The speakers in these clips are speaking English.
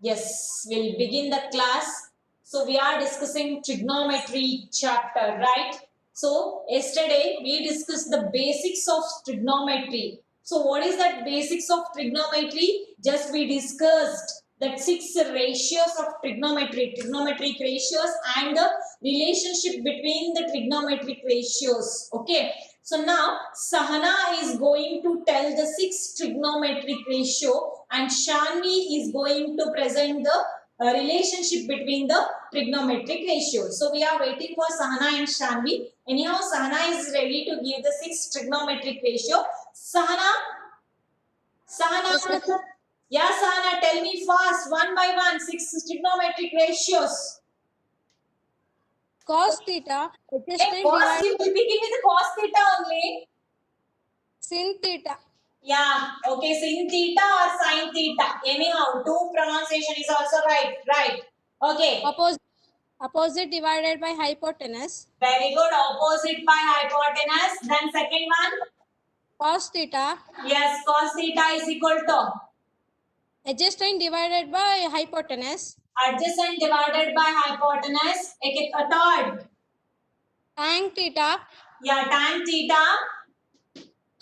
Yes, we'll begin the class. So we are discussing trigonometry chapter, right? So yesterday we discussed the basics of trigonometry. So what is that basics of trigonometry? Just we discussed that six ratios of trigonometric ratios and the relationship between the trigonometric ratios. Okay. So now Sahana is going to tell the six trigonometric ratio and Shanvi is going to present the relationship between the trigonometric ratios. So we are waiting for Sahana and Shanvi. Anyhow, Sahana is ready to give the six trigonometric ratio. Sahana, Yes, yeah, Sahana, tell me fast, one by one, six trigonometric ratios. cos theta, Hey, adjustment cos, divided you will begin with the cos theta only. sin theta. Yeah, okay, sin theta or sin theta. Anyhow, two pronunciation is also right. Right. Okay. Opposite divided by hypotenuse. Very good. Opposite by hypotenuse. Then second one. Cos theta, Yes, cos theta is equal to adjustment divided by hypotenuse. adjacent divided by hypotenuse. A third. Tan theta, Yeah, tan theta.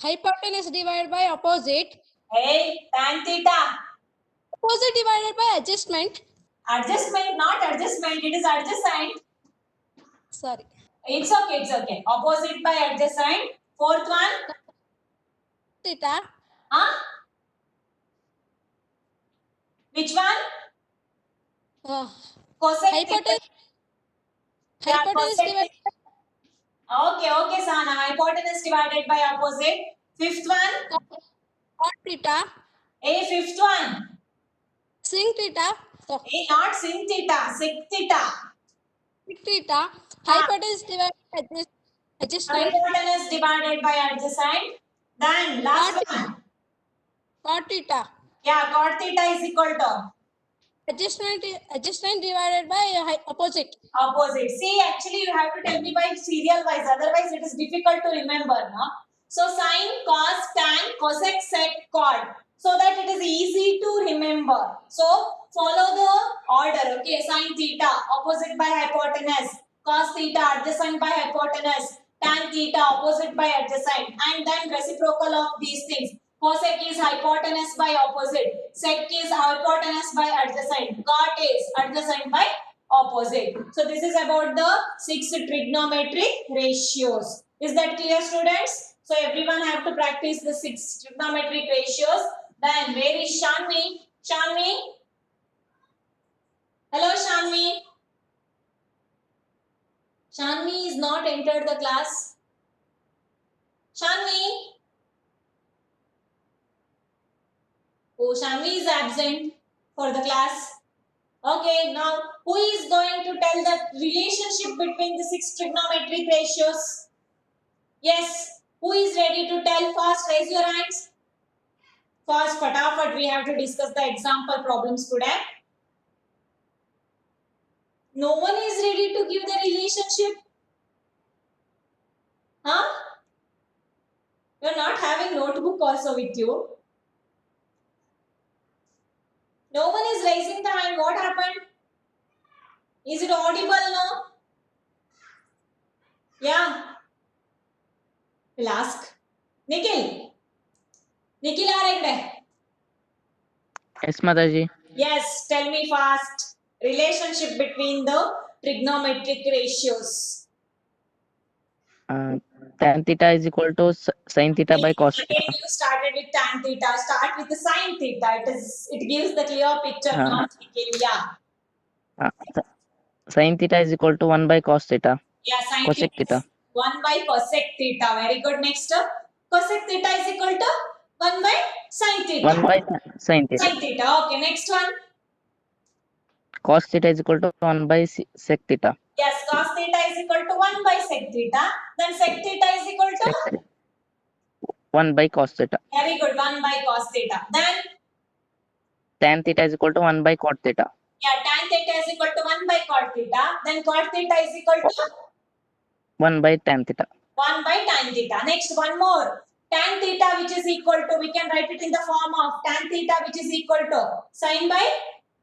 hypotenuse divided by opposite. Hey, tan theta. Opposite divided by adjustment. Adjustment, not adjustment. It is adjacent. Sorry. It's okay. It's okay. Opposite by adjacent. Fourth one. Theta. Huh? Which one? Cosec Hypotenuse. Yeah, Hypotenuse cosec divided Okay, okay, Sana. Hypotenuse divided by opposite. Fifth one. by cot theta. Fifth one. Sin theta. Not sin theta. Sec theta. Sec theta. Ah, Hypotenuse divided by adjustment. hypotenuse divided by adjacent. Then last Cot one. theta. Yeah, cot theta is equal to Adjustment divided by opposite. opposite. See, actually you have to tell me by serial wise. Otherwise it is difficult to remember, no? So sine, cos, tan, cosec, sec, cot. So that it is easy to remember. So follow the order. Okay, sine theta opposite by hypotenuse, cos theta adjacent by hypotenuse, tan theta opposite by adjacent, and then reciprocal of these things. Cosec is hypotenuse by opposite, sec is hypotenuse by adjacent, cot is adjacent by opposite. So this is about the six trigonometric ratios. Is that clear, students? So everyone have to practice the six trigonometric ratios. Then where is Shanvi? Shanvi? Hello, Shanvi. Shanvi is not entered the class. Shanvi? Oh, Shanvi is absent for the class. Okay, now who is going to tell the relationship between the six trigonometric ratios? Yes, who is ready to tell? Fast, raise your hands. Fast, fatafat, we have to discuss the example problems today. No one is ready to give the relationship. Huh? You're not having notebook also with you. No one is raising the hand. What happened? Is it audible now? Yeah. We'll ask. Nikhil. Nikhil, are Yes, Mataji. Yes, tell me fast. Relationship between the trigonometric ratios. Tan theta is equal to sin theta by cos Again, theta. you started with tan theta. Start with the sin theta. It gives the clear picture, Uh, not Nikhil. Yeah. uh, sin theta is equal to 1 by cos theta. Yeah, sin Cosec theta theta. is 1 by cosec theta. Very good. Next, cosec theta is equal to 1 by sin theta. 1 by sin theta. Sin theta. Okay, next one. Cos theta is equal to 1 by sec theta. Yes, cos theta is equal to 1 by sec theta. Then sec theta is equal to 1 by cos theta. very good, 1 by cos theta. Then Tan theta is equal to 1 by cot theta. yeah, tan theta is equal to 1 by cot theta. Then cot theta is equal to 1 by tan theta. 1 by tan theta. Next, one more. Tan theta which is equal to, we can write it in the form of tan theta which is equal to sin by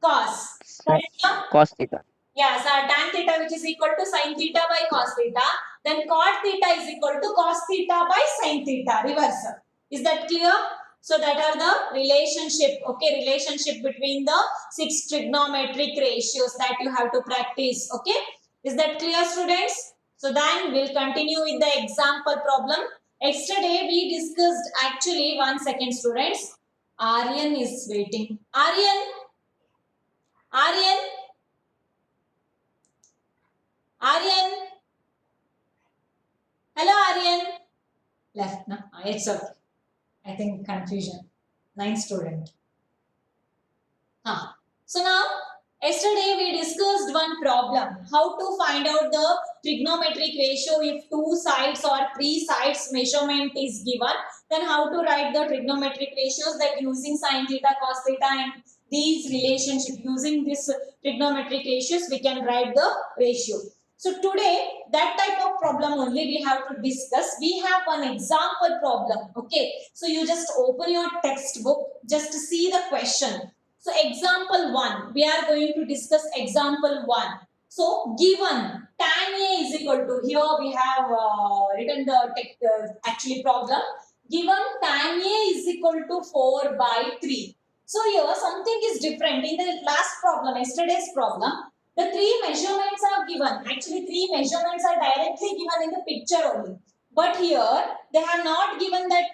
Cos. Sec That is the cos theta. yeah, so tan theta which is equal to sin theta by cos theta. Then cot theta is equal to cos theta by sin theta. Reversal. Is that clear? So that are the relationship. Okay, relationship between the 6 trigonometric ratios that you have to practice. Okay, is that clear, students? So then we'll continue with the example problem. Yesterday we discussed actually 1 second, students. Aryan is waiting. Aryan. Aryan. Hello, Aryan. Left, no? It's okay. I think confusion. 9 student. So now, yesterday we discussed one problem. How to find out the trigonometric ratio if 2 sides or 3 sides measurement is given. Then how to write the trigonometric ratios, that using sin theta, cos theta and these relationship, using this trigonometric ratios we can write the ratio. So today that type of problem only we have to discuss. We have one example problem. Okay, so you just open your textbook, just see the question. So example 1, we are going to discuss example 1. So given tan A is equal to, here we have written the actually problem. Given tan A is equal to 4 by 3. So here something is different. In the last problem, yesterday's problem, the 3 measurements are given. Actually 3 measurements are directly given in the picture only. But here they have not given that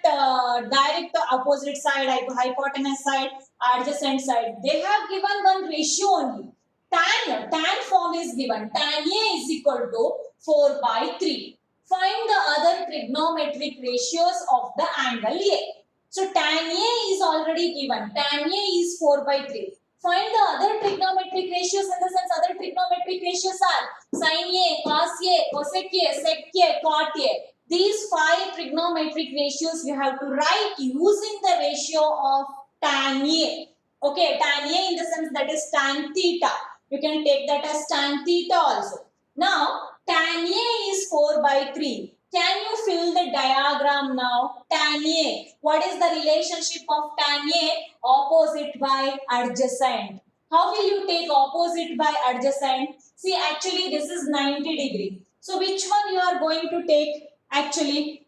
direct opposite side, hypotenuse side, adjacent side. They have given one ratio only. Tan form is given. Tan A is equal to 4 by 3. Find the other trigonometric ratios of the angle A. So tan A is already given. Tan A is 4 by 3. Find the other trigonometric ratios, in the sense other trigonometric ratios are sin A, cos A, cosec A, sec A, cot A. These 5 trigonometric ratios you have to write using the ratio of tan A. Okay, tan A in the sense that is tan theta. You can take that as tan theta also. Now, tan A is 4 by 3. Can you fill the diagram now? Tan A. What is the relationship of tan A? Opposite by adjacent. How will you take opposite by adjacent? See, actually this is 90 degree. So which one you are going to take? Actually,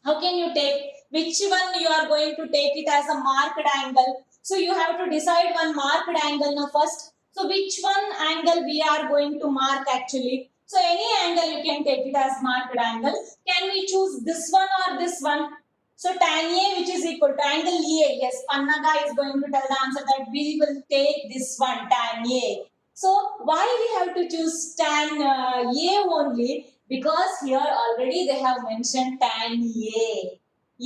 how can you take? Which one you are going to take it as a marked angle? So you have to decide one marked angle now first. So which one angle we are going to mark actually? So any angle you can take it as marked angle. Can we choose this one or this one? So tan A which is equal to angle A. Yes, Pannaga is going to tell the answer that we will take this one, tan A. So why we have to choose tan A only? Because here already they have mentioned tan A.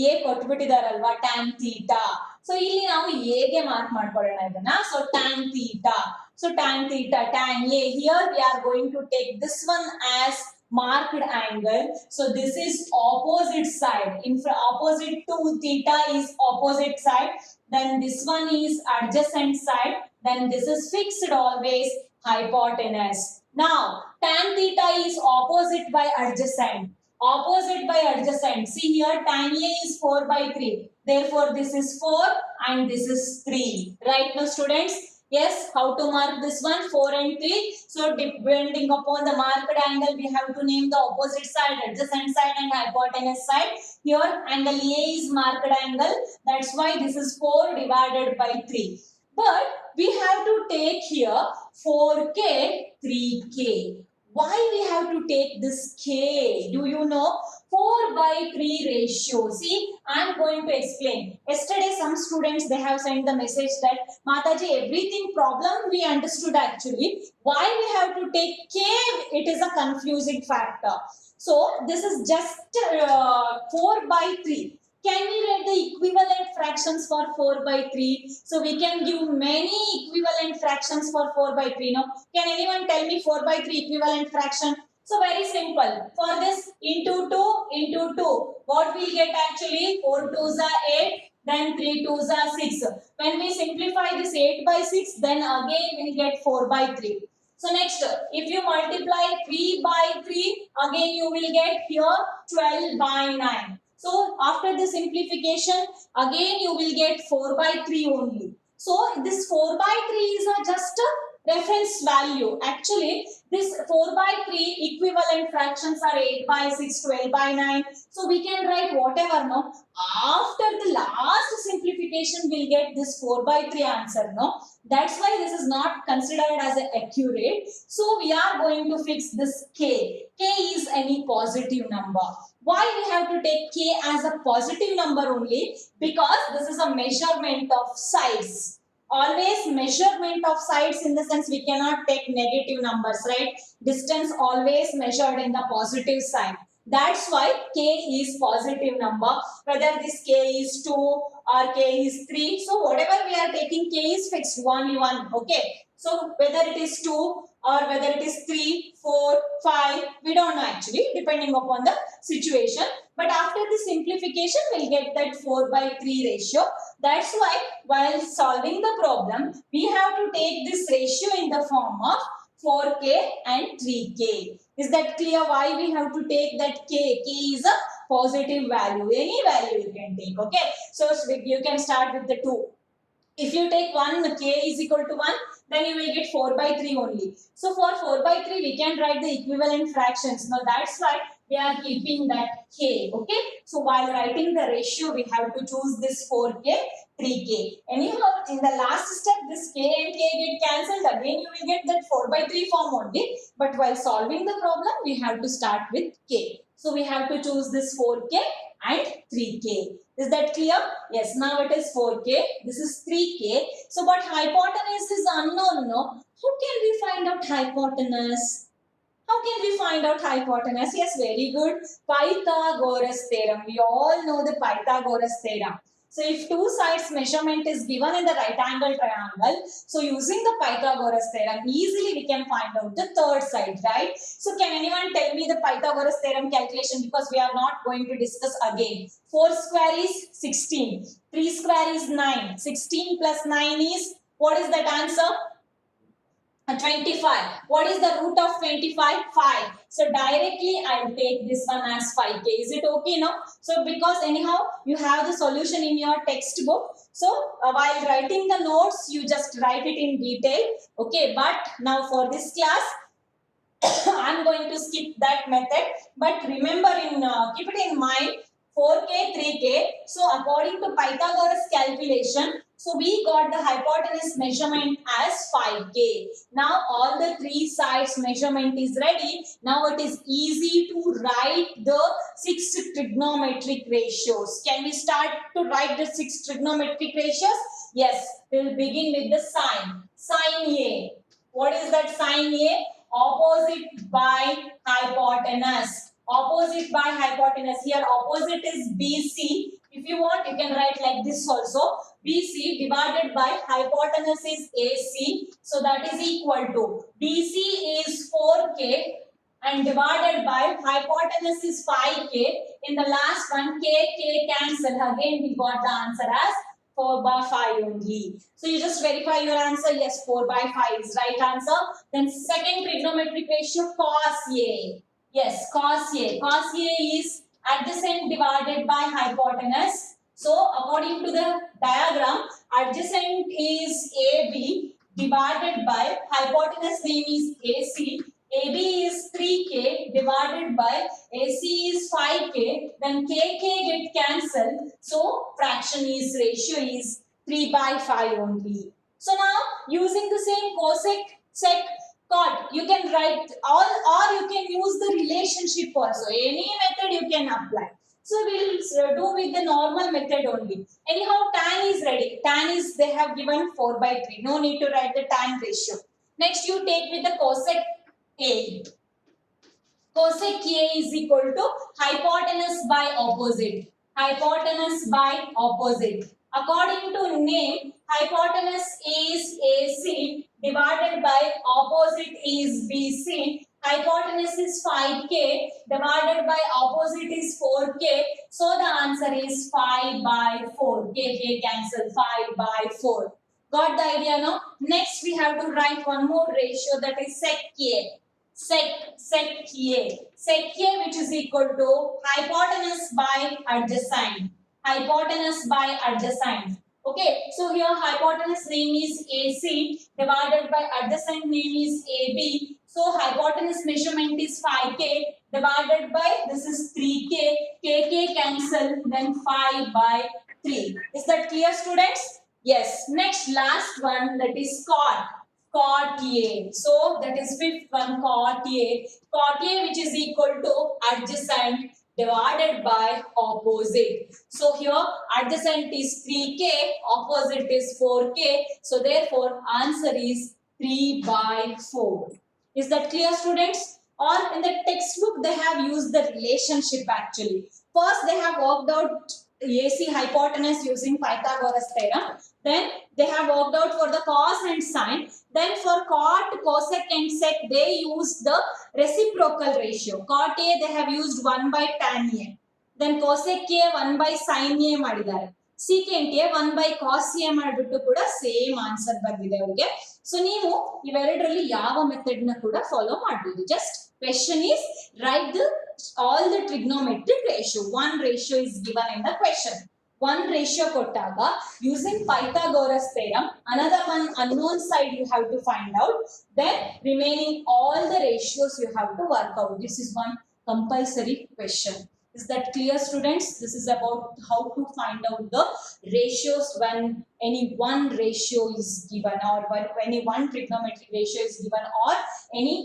A ಕೊಟ್ಬಿಟ್ಟಿದಾರಲ್ವಾ tan theta. So ಇಲ್ಲಿ ನಾವು A ಗೆ mark ಮಾಡ್ಕೊಳ್ಳೋಣ ಇದನ್ನ. So tan theta. So tan theta, tan A. Here we are going to take this one as marked angle. So this is opposite side. Opposite to theta is opposite side. Then this one is adjacent side. Then this is fixed always, hypotenuse. Now, tan theta is opposite by adjacent. Opposite by adjacent. See here, tan A is 4 by 3. Therefore, this is 4 and this is 3. Right now, students? Yes, how to mark this one? 4 and 3. So, depending upon the marked angle, we have to name the opposite side, adjacent side and hypotenuse side. Here, angle A is marked angle. That's why this is 4 divided by 3. But we have to take here 4k, 3k. Why we have to take this k? Do you know? 4 by 3 ratio. See, I am going to explain. Yesterday some students they have sent the message that Mataji, everything problem we understood actually. Why we have to take k? It is a confusing factor. So this is just 4 by 3. Can we write the equivalent fractions for 4 by 3? So we can give many equivalent fractions for 4 by 3. Now, can anyone tell me 4 by 3 equivalent fraction? So very simple. For this, into 2 into 2. What we get actually? 4 2s are 8. Then 3 2s are 6. When we simplify this 8 by 6, then again we get 4 by 3. So next, if you multiply 3 by 3, again you will get here 12 by 9. So after the simplification, again you will get 4 by 3 only. So this 4 by 3 is just a reference value. Actually, this 4 by 3 equivalent fractions are 8 by 6, 12 by 9. So we can write whatever, no? After the last simplification, we'll get this 4 by 3 answer, no? That's why this is not considered as accurate. So we are going to fix this k. K is any positive number. Why we have to take k as a positive number only? Because this is a measurement of sides. Always measurement of sides, in the sense we cannot take negative numbers, right? Distance always measured in the positive side. That's why k is positive number. Whether this k is 2 or k is 3. So whatever we are taking, k is fixed, only one. Okay. So whether it is 2 or whether it is 3, 4, 5, we don't know actually, depending upon the situation. But after the simplification, we'll get that 4 by 3 ratio. That's why while solving the problem, we have to take this ratio in the form of 4k and 3k. Is that clear why we have to take that k? K is a positive value. Any value you can take. Okay. So you can start with the 2. If you take 1, k is equal to 1, then you will get 4 by 3 only. So for 4 by 3, we can write the equivalent fractions. Now that's why we are keeping that k. Okay. So while writing the ratio, we have to choose this 4k, 3k. Anyhow, in the last step, this k and k get cancelled. Again, you will get that 4 by 3 form only. But while solving the problem, we have to start with k. So we have to choose this 4k and 3k. Is that clear? Yes, now it is 4k. This is 3k. So but hypotenuse is unknown, no? How can we find out hypotenuse? How can we find out hypotenuse? Yes, very good. Pythagoras theorem. We all know the Pythagoras theorem. So if two sides measurement is given in the right angle triangle, so using the Pythagoras theorem, easily we can find out the third side, right? So can anyone tell me the Pythagoras theorem calculation, because we are not going to discuss again. 4 square is 16. 3 square is 9. 16 plus 9 is, what is that answer? 25. What is the root of 25? 5. So directly I will take this one as 5k. Is it okay now? So because anyhow you have the solution in your textbook. So while writing the notes, you just write it in detail. Okay. But now for this class, I'm going to skip that method. But remember, keep it in mind, 4k, 3k. So according to Pythagoras calculation, so we got the hypotenuse measurement as 5k. Now all the three sides measurement is ready. Now it is easy to write the 6 trigonometric ratios. Can we start to write the 6 trigonometric ratios? Yes, we will begin with the sign. Sin A. What is that sin A? Opposite by hypotenuse. Opposite by hypotenuse. Here opposite is BC. If you want, you can write like this also. BC divided by hypotenuse is AC. So that is equal to BC is 4k and divided by hypotenuse is 5k. In the last one, k cancel. Again we got the answer as 4 by 5 only. So you just verify your answer. Yes, 4 by 5 is right answer. Then second trigonometric ratio, cos A. Yes, cos A. Cos A is adjacent divided by hypotenuse. So according to the diagram, adjacent is AB divided by hypotenuse name is AC. AB is 3k divided by AC is 5k. Then kk get cancelled. So fraction is ratio is 3 by 5 only. So now using the same cosec, sec, cot, you can write all, or you can use the relationship also. Any method you can apply. So we will do with the normal method only. Anyhow, tan is ready. Tan is, they have given 4 by 3. No need to write the tan ratio. Next you take with the cosec A. Cosec A is equal to hypotenuse by opposite. Hypotenuse by opposite. According to name, hypotenuse is AC divided by opposite is BC. Hypotenuse is 5k divided by opposite is 4k. So the answer is 5 by 4. K cancel, 5 by 4. Got the idea now? Next we have to write one more ratio, that is sec A. Sec A. Sec A, which is equal to hypotenuse by adjacent. Hypotenuse by adjacent. Okay, so here hypotenuse name is AC divided by adjacent name is AB. So hypotenuse measurement is 5K divided by this is 3K. KK cancel, then 5 by 3. Is that clear, students? Yes. Next, last one, that is cot. Cot A. So that is fifth one, cot A. Cot A, which is equal to adjacent divided by opposite. So here adjacent is 3K, opposite is 4K. So therefore answer is 3 by 4. Is that clear, students? Or in the textbook they have used the relationship actually. First they have worked out AC hypotenuse using Pythagoras theorem. Then they have worked out for the cos and sine. Then for cot, cosec and sec they use the reciprocal ratio. Cot A they have used 1 by tan A. Then cosec A 1 by sin A ಮಾಡಿದ್ದಾರೆ. secant A 1 by cos A ಮಾಡಿಬಿಟ್ಟು ಕೂಡ same answer ಬಂದಿದೆ ಅವರಿಗೆ. So ನೀವು ಇವೆರಡರಲ್ಲಿ ಯಾವ method ನ ಕೂಡ follow ಮಾಡಬಹುದು. Just question is write the all the trigonometric ratio. One ratio is given in the question. One ratio kottaga using Pythagoras theorem, another one unknown side you have to find out, then remaining all the ratios you have to work out. This is one compulsory question. Is that clear, students? This is about how to find out the ratios when any one ratio is given, or when any one trigonometric ratio is given, or any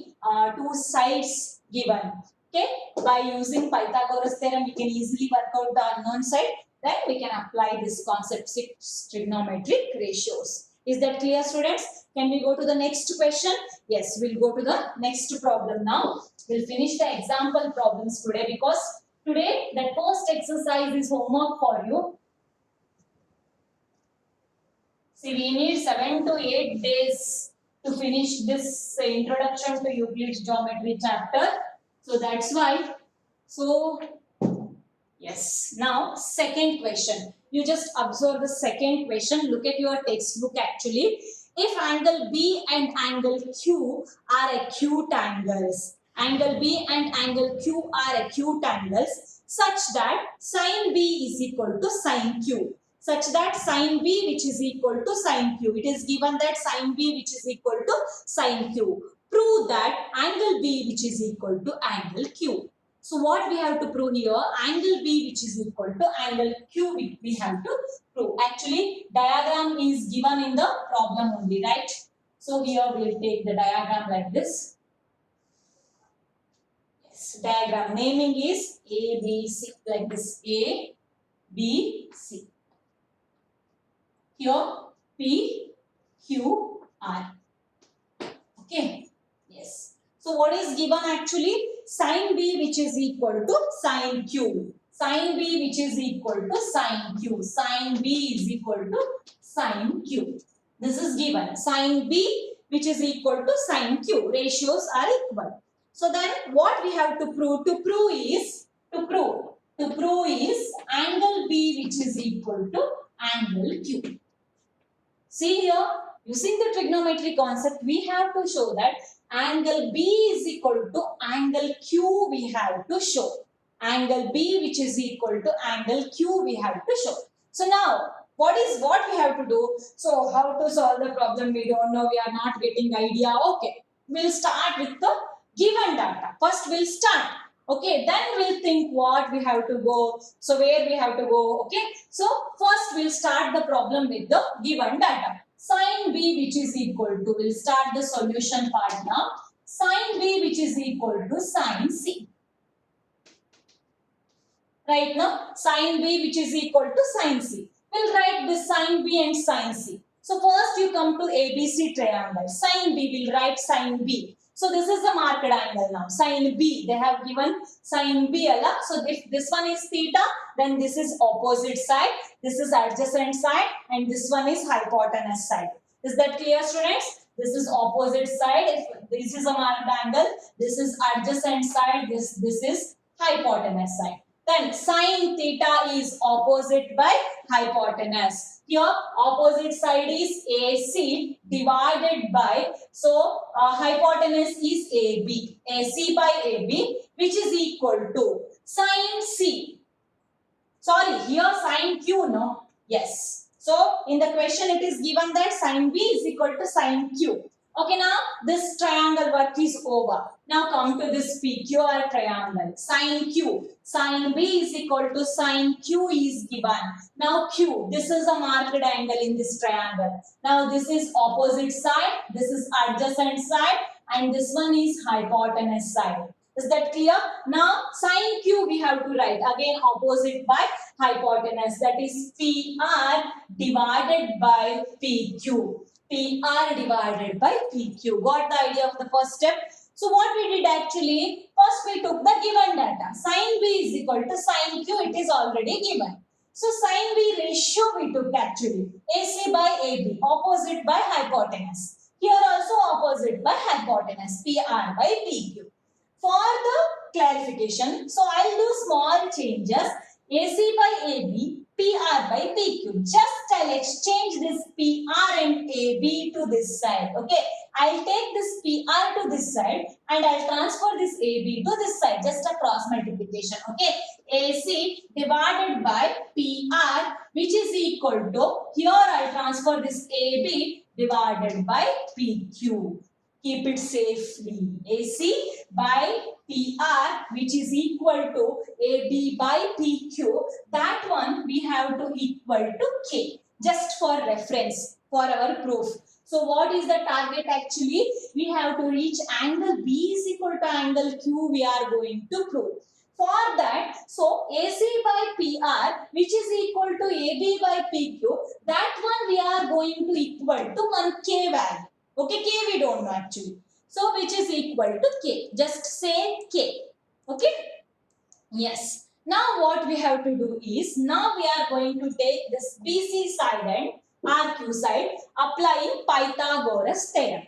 two sides given. Okay, by using Pythagoras theorem we can easily work out the unknown side. Then we can apply this concept 6 trigonometric ratios. Is that clear, students? Can we go to the next question? Yes, we'll go to the next problem now. We'll finish the example problems today, because today that first exercise is homework for you. See, we need 7 to 8 days to finish this introduction to Euclid's geometry chapter. So that's why. So yes, now second question. You just observe the second question. Look at your textbook actually. If angle B and angle Q are acute angles, angle B and angle Q are acute angles, such that sin B is equal to sin Q. Such that sin B which is equal to sin Q. It is given that sin B which is equal to sin Q. Prove that angle B which is equal to angle Q. So what we have to prove here? Angle B which is equal to angle Q we have to prove. Actually diagram is given in the problem only, right? So here we will take the diagram like this. Yes, diagram naming is ABC, like this, A, B, C. Here P, Q, R. Okay. Yes. So what is given actually? Sin B which is equal to sin Q. Sin B which is equal to sin Q. Sin B is equal to sin Q. This is given. Sin B which is equal to sin Q. Ratios are equal. So then what we have to prove? To prove is angle B which is equal to angle Q. See here, using the trigonometry concept, we have to show that angle B is equal to angle Q we have to show. Angle B which is equal to angle Q we have to show. So now, what we have to do? So how to solve the problem? We don't know, we are not getting idea. Okay, we'll start with the given data. First we'll start. Okay, then we'll think what we have to go. So where we have to go. Okay, so first we'll start the problem with the given data. Sin B which is equal to, we'll start the solution part now. Sin B which is equal to sin C. Right now, sin B which is equal to sin C. We'll write this sin B and sin C. So first you come to ABC triangle. Sin B, we'll write sin B. So this is the marked angle now. Sin B, they have given sin B ala. So if this one is theta, then this is opposite side, this is adjacent side, and this one is hypotenuse side. Is that clear, students? This is opposite side. If this is a marked angle, this is adjacent side, this is hypotenuse side. Then sin theta is opposite by hypotenuse. Here opposite side is AC divided by, so hypotenuse is AB. AC by AB which is equal to sin C. Sorry, here sin Q, no? Yes. So in the question it is given that sin B is equal to sin Q. Okay, now this triangle work is over. Now come to this PQR triangle. Sin Q. Sin B is equal to sin Q is given. Now Q. This is a marked angle in this triangle. Now this is opposite side. This is adjacent side. And this one is hypotenuse side. Is that clear? Now sin Q we have to write. Again opposite by hypotenuse. That is PR divided by PQ. PR divided by PQ. Got the idea of the first step? So what we did actually, first we took the given data. Sin B is equal to sin Q, it is already given. So sin B ratio we took actually. AC by AB, opposite by hypotenuse. Here also opposite by hypotenuse, PR by PQ. For the clarification, so I'll do small changes. AC by AB, PR by PQ. Just I'll exchange this PR and AB to this side. Okay, I'll take this PR to this side and I'll transfer this AB to this side. Just a cross multiplication. Okay, AC divided by PR, which is equal to, here I'll transfer this AB divided by PQ. Keep it safely. AC by PR, which is equal to AB by PQ, that one we have to equal to K, just for reference, for our proof. So what is the target actually? We have to reach angle B is equal to angle Q we are going to prove. For that, so AC by PR, which is equal to AB by PQ, that one we are going to equal to 1K value. Okay, K we don't know actually. So which is equal to K. Just say K. Okay. Yes. Now what we have to do is, now we are going to take this BC side and RQ side applying Pythagoras theorem.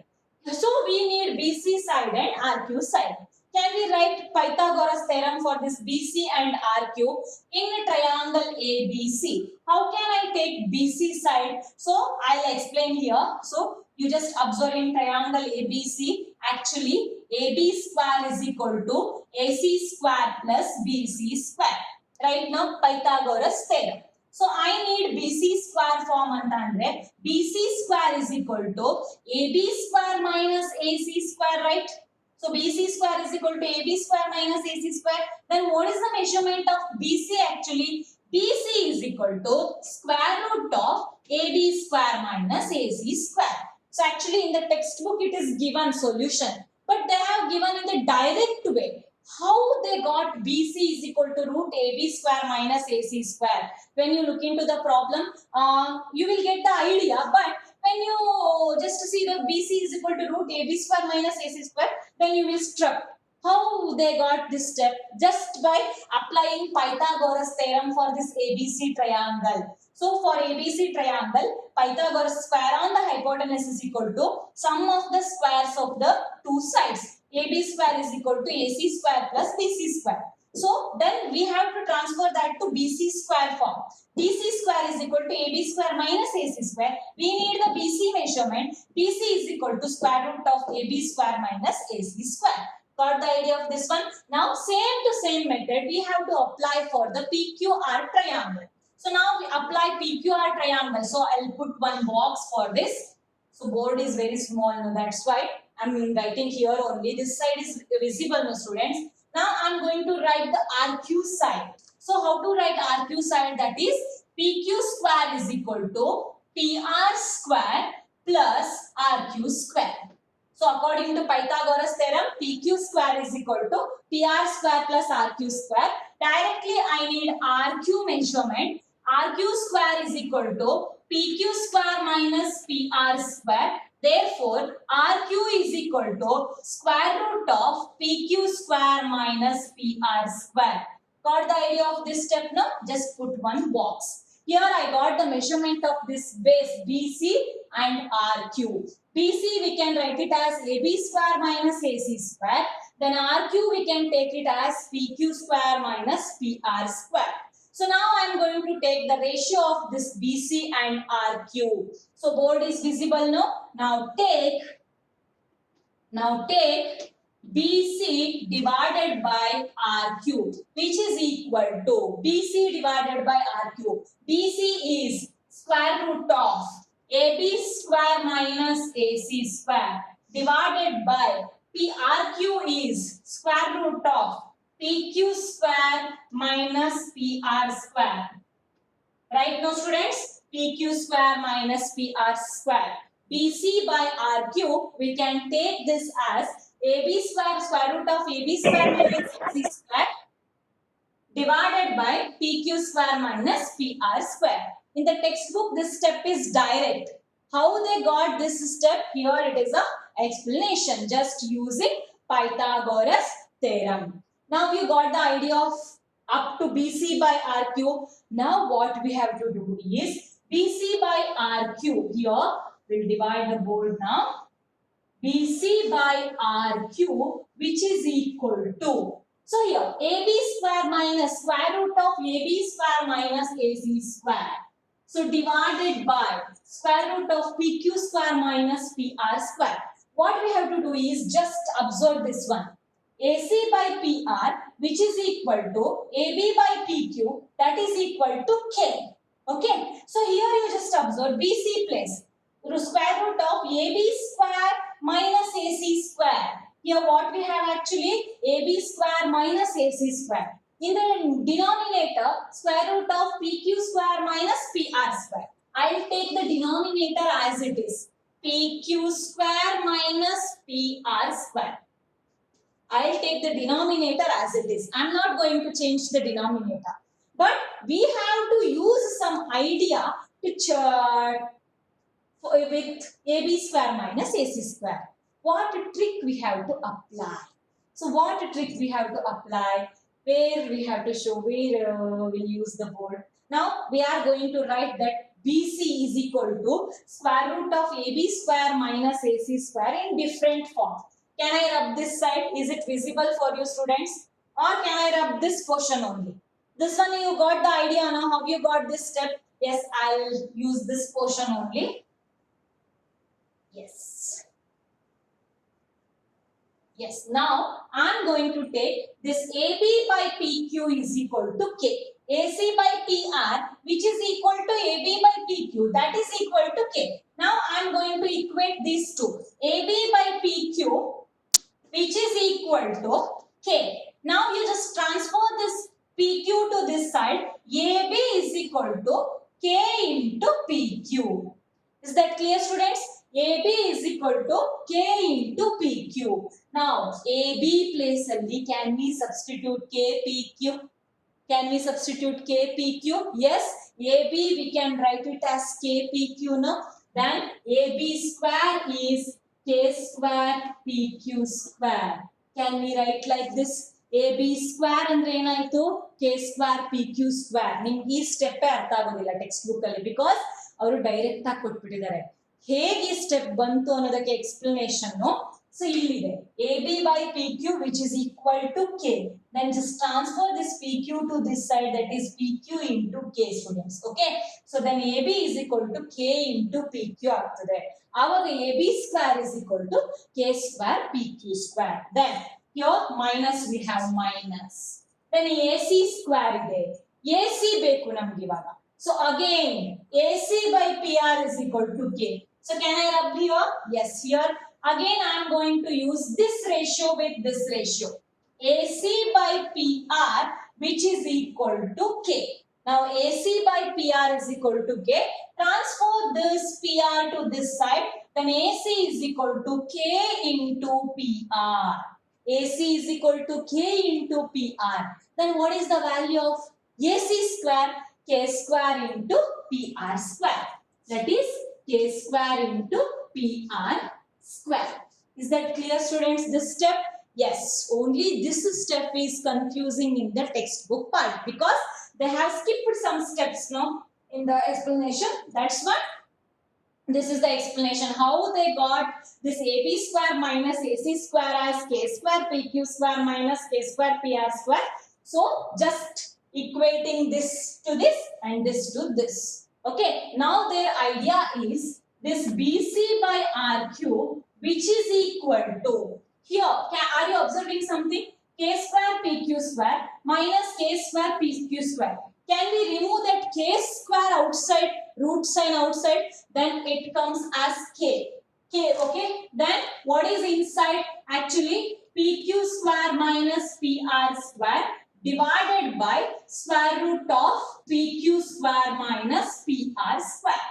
So we need BC side and RQ side. Can we write Pythagoras theorem for this BC and RQ in a triangle ABC? How can I take BC side? So I'll explain here. So you just observe in triangle ABC, actually AB square is equal to AC square plus BC square. Right now Pythagoras theorem. So I need BC square form antandre. BC square is equal to AB square minus AC square, right? So BC square is equal to AB square minus AC square. Then what is the measurement of BC actually? BC is equal to square root of AB square minus AC square. So actually in the textbook it is given solution, but they have given in the direct way. How they got BC is equal to root AB square minus AC square? When you look into the problem, you will get the idea. But when you just see the BC is equal to root AB square minus AC square, then you will struck. How they got this step? Just by applying Pythagoras theorem for this ABC triangle. So for ABC triangle, Pythagoras square on the hypotenuse is equal to sum of the squares of the two sides. AB square is equal to AC square plus BC square. So then we have to transfer that to BC square form. BC square is equal to AB square minus AC square. We need the BC measurement. BC is equal to square root of AB square minus AC square. Got the idea of this one? Now same to same method we have to apply for the PQR triangle. So now we apply PQR triangle. So I'll put one box for this. So board is very small, that's why I'm writing here only. This side is visible, no students. Now I'm going to write the RQ side. So how to write RQ side? That is PQ square is equal to PR square plus RQ square. So according to Pythagoras theorem, PQ square is equal to PR square plus RQ square. Directly I need RQ measurement. RQ square is equal to PQ square minus PR square. Therefore, RQ is equal to square root of PQ square minus PR square. Got the idea of this step now? Just put one box. Here I got the measurement of this base BC and RQ. BC we can write it as AB square minus AC square. Then RQ we can take it as PQ square minus PR square. So now I am going to take the ratio of this BC and RQ. So board is visible now. Now take BC divided by RQ, which is equal to BC divided by RQ. BC is square root of AB square minus AC square divided by PRQ is square root of PQ square minus PR square. Right now students, PQ square minus PR square. BC by RQ, we can take this as AB square root of AB square minus AC square divided by PQ square minus PR square. In the textbook, this step is direct. How they got this step? Here it is a explanation just using Pythagoras theorem. Now you got the idea of up to BC by RQ. Now what we have to do is BC by RQ. Here we'll divide the board now. BC by RQ, which is equal to, so here AB square minus square root of AB square minus AC square. So divided by square root of PQ square minus PR square. What we have to do is just observe this one. AC by PR, which is equal to AB by PQ, that is equal to K. Okay. So here you just observe BC place. Square root of AB square minus AC square. Here what we have actually AB square minus AC square. In the denominator, square root of PQ square minus PR square. I will take the denominator as it is. PQ square minus PR square. I will take the denominator as it is. I am not going to change the denominator. But we have to use some idea to chart with AB square minus AC square. What trick we have to apply? So what trick we have to apply? Where we have to show, where we use the board. Now we are going to write that BC is equal to square root of AB square minus AC square in different form. Can I rub this side? Is it visible for you students? Or can I rub this portion only? This one you got the idea now. How you got this step? Yes, I'll use this portion only. Yes. Yes, now I am going to take this AB by PQ is equal to K. AC by PR, which is equal to AB by PQ, that is equal to K. Now I am going to equate these two. AB by PQ, which is equal to K. Now you just transfer this PQ to this side. AB is equal to K into PQ. Is that clear students? AB is equal to K into PQ. Now, AB place only, can we substitute K, PQ? Can we substitute K, PQ? Yes, AB we can write it as K, PQ now. Then AB square is K square, PQ square. Can we write like this? AB square ಅಂದ್ರೆ ಏನಾಯ್ತು? K square, PQ square. ನಿಮ್ಗೆ ಈ step ಅರ್ಥ ಆಗೋದಿಲ್ಲ text book ಅಲ್ಲಿ because ಅವರು direct ಆಗಿ ಕೊಟ್ಬಿಟ್ಟಿದ್ದಾರೆ. ಹೇಗೆ ಈ ಸ್ಟೆಪ್ ಬಂತು ಅನ್ನೋದಕ್ಕೆ ಎಕ್ಸ್ಪ್ಲನೇಷನ್ ಸೊ ಇಲ್ಲಿದೆ. AB by PQ which is equal to K. Then just transfer this PQ to this side, that is PQ into K students. Okay. So then AB is equal to K into PQ ಆಗ್ತದೆ. ಆವಾಗ AB square is equal to K square PQ square. Then here minus we have minus. Then AC square ಇದೆ. AC ಬೇಕು ನಮ್ಗೆ ಇವಾಗ. So again AC by PR is equal to K. So can I rub here? Yes, here. Again I am going to use this ratio with this ratio. AC by PR which is equal to K. Now AC by PR is equal to K. Transfer this PR to this side. Then AC is equal to K into PR. AC is equal to K into PR. Then what is the value of AC square? K square into PR square. That is K square into PR square. Is that clear students, this step? Yes, only this step is confusing in the textbook part because they have skipped some steps now in the explanation. That's why this is the explanation how they got this AB square minus AC square as K square PQ square minus K square PR square. So just equating this to this and this to this. Okay, now their idea is this BC by RQ which is equal to, here are you observing something? K square PQ square minus K square PQ square. Can we remove that k square outside, root sign outside? Then it comes as k. K, okay? Then what is inside? Actually, pq square minus pr square divided by square root of pq square minus pr square.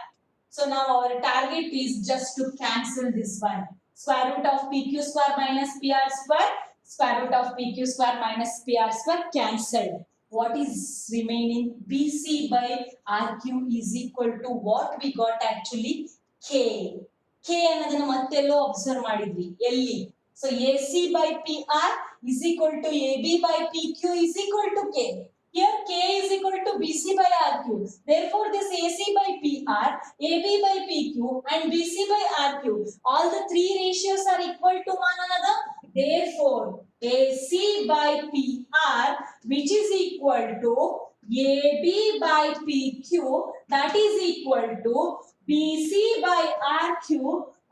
So now our target is just to cancel this one. Square root of pq square minus pr square root of pq square minus pr square cancelled. What is remaining? BC by RQ is equal to what we got actually? K. K ಅನ್ನೋದನ್ನ ಮತ್ತೆಲ್ಲೋ observe ಮಾಡಿದ್ವಿ ಎಲ್ಲಿ? So AC by PR is equal to AB by PQ is equal to K. Here K is equal to BC by RQ. Therefore this AC by PR, AB by PQ and BC by RQ, all the three ratios are equal to one another. Therefore AC by PR, which is equal to AB by PQ, that is equal to BC by RQ.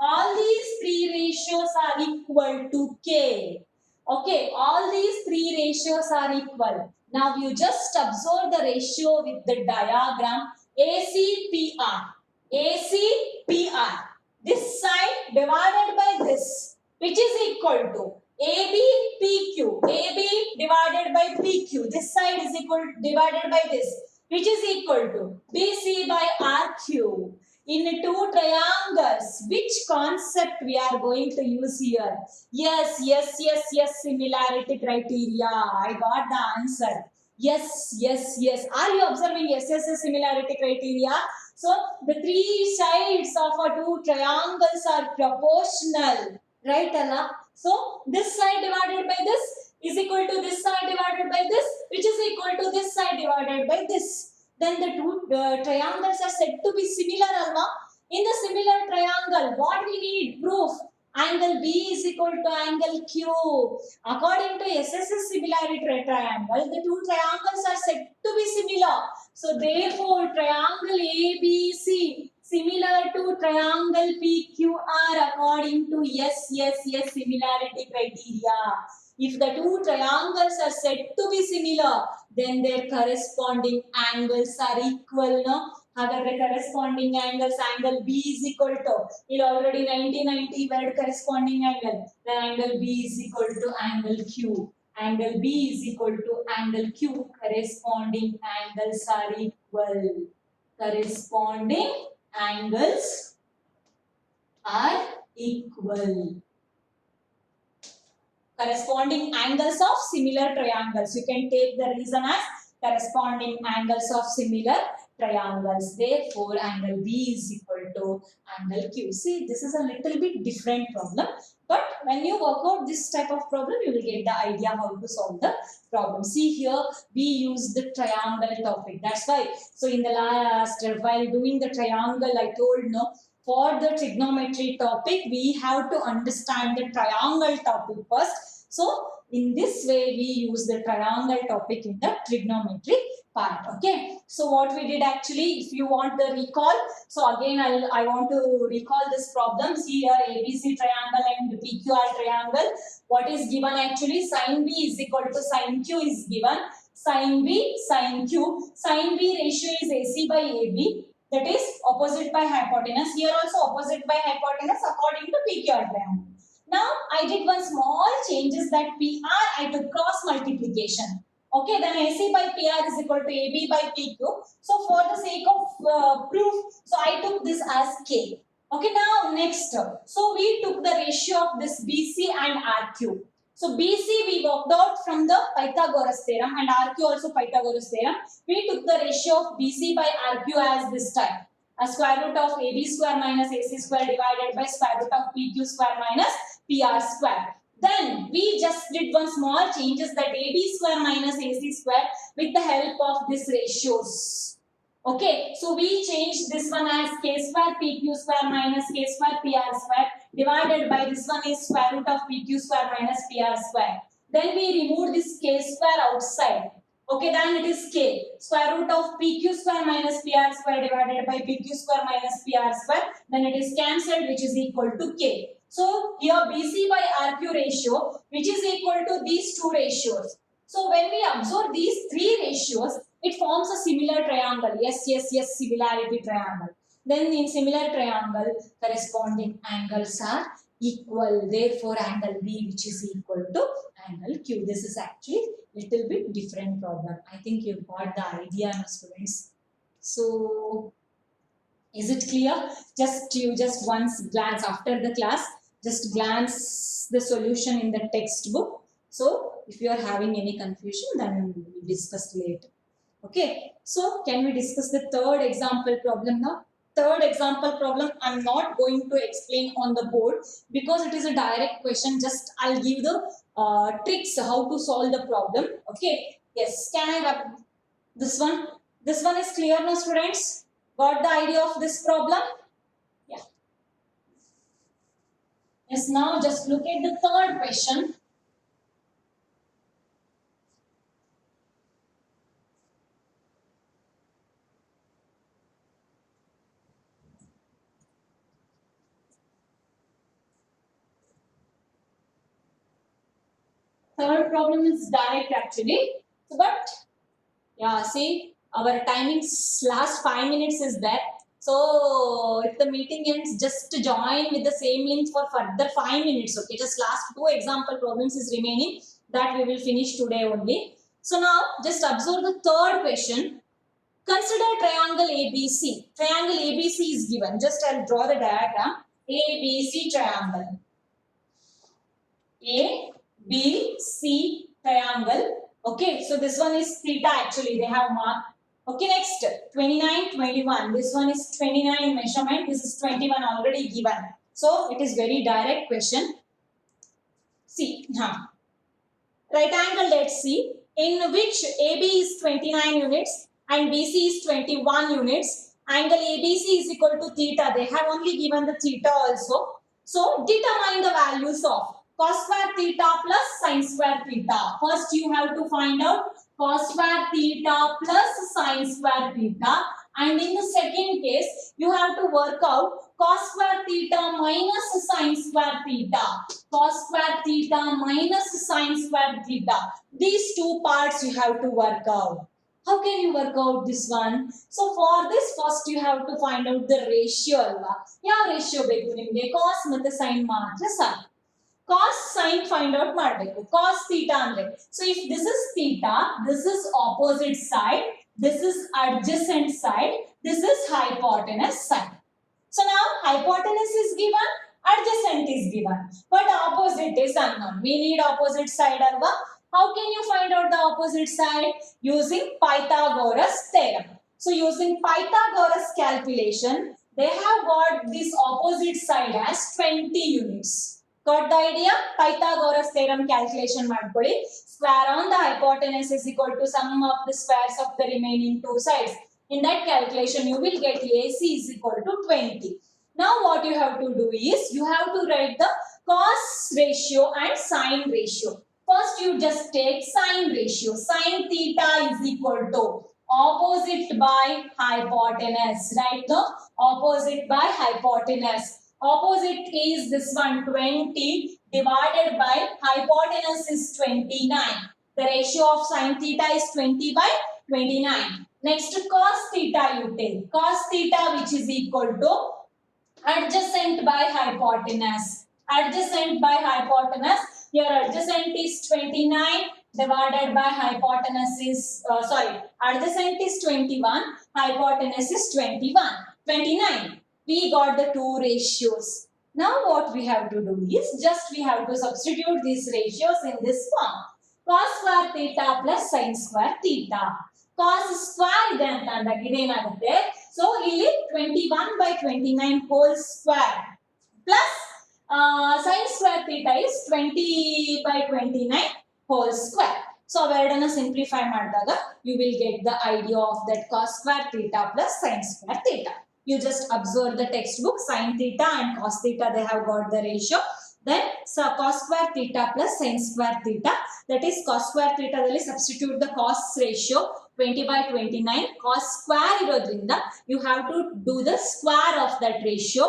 All these three ratios are equal to K. Okay, all these three ratios are equal. Now you just observe the ratio with the diagram ACPR. ACPR. This side divided by this, which is equal to ABPQ. AB divided by PQ. This side is equal divided by this, which is equal to BC by RQ. In two triangles, which concept we are going to use here? Yes, similarity criteria. I got the answer. Yes. Are you observing? Yes, similarity criteria. So the three sides of a two triangles are proportional, right, Anna? So this side divided by this is equal to this side divided by this, which is equal to this side divided by this. Then the two triangles are said to be similar, alma. In the similar triangle, what we need? Proof. Angle B is equal to angle Q. According to SSS similarity triangle, the two triangles are said to be similar. So therefore, triangle ABC similar to triangle PQR according to yes similarity criteria. If the two triangles are said to be similar, then their corresponding angles are equal, no? Hagadre corresponding angles, angle B is equal to, il already 90 word corresponding angle, then angle B is equal to angle Q. Angle B is equal to angle Q, corresponding angles are equal. Corresponding angles are equal. Corresponding angles of similar triangles. You can take the reason as corresponding angles of similar triangles. Therefore, angle B is equal to angle Q. See, this is a little bit different problem. But when you work out this type of problem, you will get the idea how to solve the problem. See here, we use the triangle topic. That's why. So in the last, while doing the triangle, I told no. For the trigonometry topic, we have to understand the triangle topic first. So in this way, we use the triangle topic in the trigonometry part. Okay. So what we did actually, if you want the recall, so again I want to recall this problem. See here, ABC triangle and PQR triangle. What is given actually? Sin B is equal to sin Q is given. Sin B, sin Q. Sin B ratio is AC by AB. That is opposite by hypotenuse. Here also opposite by hypotenuse according to PQR triangle. Now I did one small changes that PR I took cross multiplication. Okay, then AC by PR is equal to AB by PQ. So for the sake of proof, so I took this as K. Okay, now next. So we took the ratio of this BC and RQ. So BC we worked out from the Pythagoras theorem and RQ also Pythagoras theorem. We took the ratio of BC by RQ as this type. A square root of AB square minus AC square divided by square root of PQ square minus PR square. Then we just did one small changes that AB square minus AC square with the help of these ratios. Okay, so we changed this one as K square PQ square minus K square PR square divided by this one is square root of PQ square minus PR square. Then we removed this K square outside. Okay, then it is K. Square root of PQ square minus PR square divided by PQ square minus PR square. Then it is cancelled, which is equal to K. So here BC by RQ ratio, which is equal to these two ratios. So when we observe these three ratios, it forms a similar triangle. Yes, similarity triangle. Then in similar triangle, corresponding angles are equal. Therefore, angle B, which is equal to angle Q. This is actually little bit different problem. I think you got the idea now, students. So, is it clear? Just once glance after the class, just glance the solution in the textbook. So, if you are having any confusion, then we will discuss later. Okay. So, can we discuss the third example problem now? Third example problem, I'm not going to explain on the board because it is a direct question. Just I'll give the tricks how to solve the problem. Okay. Yes. Can I rub this one? This one is clear now, students? Got the idea of this problem? Yeah. Yes, now just look at the third question. Third problem is direct actually. But yeah, see, our timings last 5 minutes is there. So if the meeting ends, just to join with the same links for further 5 minutes. Okay, just last 2 example problems is remaining that we will finish today only. So now just observe the third question. Consider triangle ABC. Triangle ABC is given. Just I'll draw the diagram. ABC triangle. ABC triangle. Okay, so this one is theta actually. They have marked. Okay, next 29, 21. This one is 29 measurement. This is 21 already given. So it is very direct question. See, right angle, let's see. In which AB is 29 units and BC is 21 units. Angle ABC is equal to theta. They have only given the theta also. So determine the values of cos square theta plus sin square theta. First you have to find out cos square theta plus sin square theta. And in the second case, you have to work out cos square theta minus sin square theta. Cos square theta minus sin square theta. These two parts you have to work out. How can you work out this one? So for this, first you have to find out the ratio alva. Yeah, ratio ಬೇಕು ನಿಮಗೆ cos ಮತ್ತೆ sin ಮಾತ್ರ ಸಾಕು. Cos sin find out ಮಾಡಬೇಕು. Cos theta ಅಂದ್ರೆ. So if this is theta, this is opposite side, this is adjacent side, this is hypotenuse side. So now hypotenuse is given, adjacent is given, but opposite is unknown. We need opposite side alva. How can you find out the opposite side? Using Pythagoras theorem. So using Pythagoras calculation, they have got this opposite side as 20 units. Got the idea? Pythagoras theorem calculation ಮಾಡ್ಕೊಳ್ಳಿ. Square on the hypotenuse is equal to sum of the squares of the remaining two sides. In that calculation, you will get AC is equal to 20. Now what you have to do is, you have to write the cos ratio and sin ratio. First you just take sin ratio. Sin theta is equal to opposite by hypotenuse. Right now, opposite by hypotenuse. Opposite is this one 20 divided by hypotenuse is 29. The ratio of sin theta is 20 by 29. Next cos theta you take. Cos theta which is equal to adjacent by hypotenuse. Adjacent by hypotenuse. Here adjacent is 29 divided by hypotenuse is adjacent is 21, hypotenuse is 29. We got the two ratios. Now what we have to do is, just we have to substitute these ratios in this form. Cos square theta plus sin square theta. Cos square ಇದೆ ಅಂತ ಅಂದಾಗ ಇದೇನಾಗುತ್ತೆ? So ಇಲ್ಲಿ 21 by 29 whole square plus sin square theta is 20 by 29 whole square. So ಅವೆರಡನ್ನ simplify ಮಾಡಿದಾಗ you will get the idea of that cos square theta plus sin square theta. You just observe the textbook, sin theta and cos theta, they have got the ratio. Then so cos square theta plus sin square theta, that is cos square theta dalli substitute the cos ratio 20 by 29. Cos square irodrinda you have to do the square of that ratio.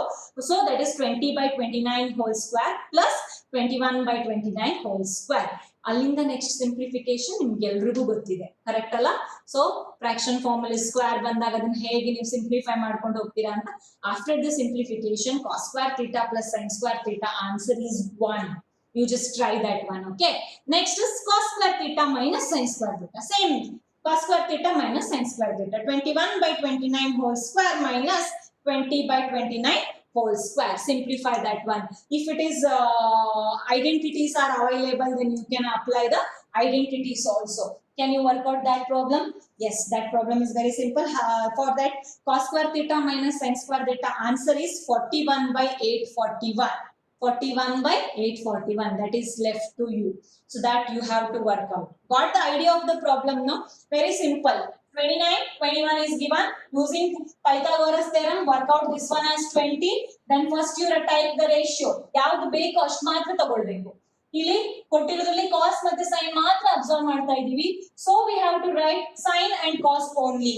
So that is 20 by 29 whole square plus 21 by 29 whole square. ಅಲ್ಲಿಂದ next simplification ನಿಮ್ಗೆ ಎಲ್ರಿಗೂ ಗೊತ್ತಿದೆ correct ಅಲ್ಲ so fraction form ಅಲ್ಲಿ square ಬಂದಾಗ ಅದನ್ನ ಹೇಗೆ ನೀವು ಸಿಂಪ್ಲಿಫೈ ಮಾಡ್ಕೊಂಡು ಹೋಗ್ತೀರಾ ಅಂತ after the simplification cos square theta plus sin square theta answer is 1. You just try that one. Okay, next is cos square theta minus sin square theta. Same cos square theta minus sin square theta. 21 by 29 whole square minus 20 by 29 whole square. Simplify that one. If it is identities are available, then you can apply the identities also. Can you work out that problem? Yes, that problem is very simple. For that, cos square theta minus sin square theta answer is 41 by 841. 41 by 841, that is left to you. So that you have to work out. Got the idea of the problem now? Very simple. 29, 21 is given. Using Pythagoras theorem, work out this one as 20. Then first you type the ratio. ಯಾವ್ದು ಬೇಕು ಅಷ್ಟು ಮಾತ್ರ ತಗೊಳ್ಬೇಕು. ಇಲ್ಲಿ ಕೊಟ್ಟಿರೋದ್ರಲ್ಲಿ cos ಮತ್ತೆ sin ಮಾತ್ರ observe ಮಾಡ್ತಾ ಇದೀವಿ. So we have to write sin and cos only.